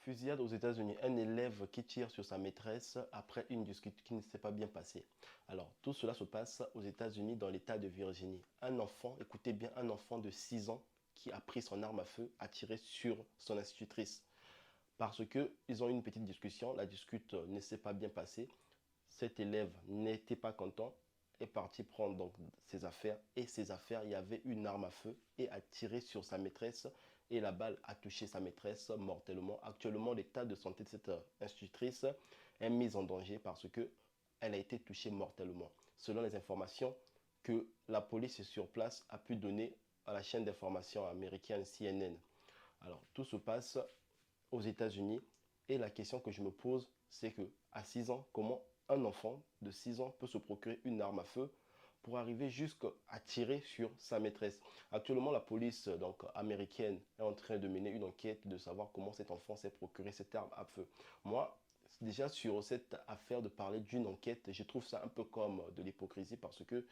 Fusillade aux États-Unis, un élève qui tire sur sa maîtresse après une dispute qui ne s'est pas bien passée. Alors, tout cela se passe aux États-Unis dans l'État de Virginie. Un enfant, écoutez bien, un enfant de 6 ans qui a pris son arme à feu, a tiré sur son institutrice. Parce qu'ils ont eu une petite discussion, la discute ne s'est pas bien passée. Cet élève n'était pas content, est parti prendre donc ses affaires. Et ses affaires, il y avait une arme à feu et a tiré sur sa maîtresse. Et la balle a touché sa maîtresse mortellement. Actuellement, l'état de santé de cette institutrice est mis en danger parce qu'elle a été touchée mortellement. Selon les informations que la police sur place a pu donner à la chaîne d'information américaine CNN. Alors, tout se passe aux États-Unis. Et la question que je me pose, c'est que à 6 ans, comment un enfant de 6 ans peut se procurer une arme à feu pour arriver jusqu'à tirer sur sa maîtresse. Actuellement, la police donc, américaine est en train de mener une enquête de savoir comment cet enfant s'est procuré cette arme à feu. Moi, déjà sur cette affaire de parler d'une enquête, je trouve ça un peu comme de l'hypocrisie parce que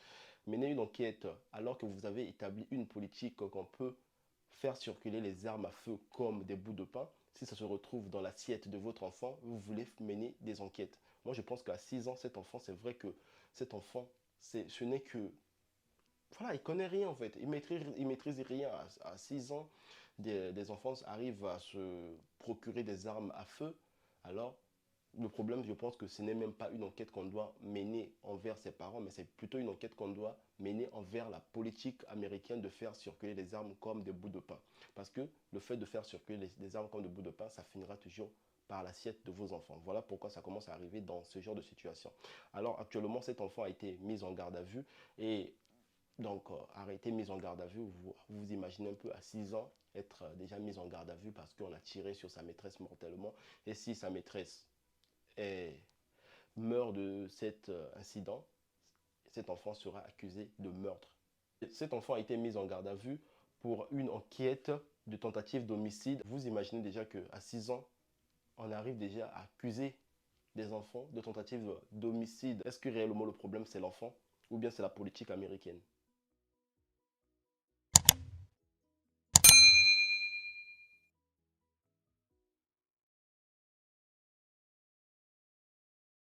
mener une enquête alors que vous avez établi une politique qu'on peut faire circuler les armes à feu comme des bouts de pain, si ça se retrouve dans l'assiette de votre enfant, vous voulez mener des enquêtes. Moi, je pense qu'à 6 ans, cet enfant, c'est vrai que cet enfant, ce n'est que... Voilà, il connaît rien en fait. Il maîtrise rien. À 6 ans, des enfants arrivent à se procurer des armes à feu. Alors, le problème, je pense que ce n'est même pas une enquête qu'on doit mener envers ses parents, mais c'est plutôt une enquête qu'on doit mener envers la politique américaine de faire circuler les armes comme des bouts de pain. Parce que le fait de faire circuler des armes comme des bouts de pain, ça finira toujours par l'assiette de vos enfants. Voilà pourquoi ça commence à arriver dans ce genre de situation. Alors actuellement, cet enfant a été mis en garde à vue et donc, arrêté, mise en garde à vue, vous imaginez un peu à 6 ans être déjà mis en garde à vue parce qu'on a tiré sur sa maîtresse mortellement. Et si sa maîtresse meurt de cet incident, cet enfant sera accusé de meurtre. Cet enfant a été mis en garde à vue pour une enquête de tentative d'homicide. Vous imaginez déjà qu'à 6 ans, on arrive déjà à accuser des enfants de tentative d'homicide. Est-ce que réellement le problème c'est l'enfant ou bien c'est la politique américaine?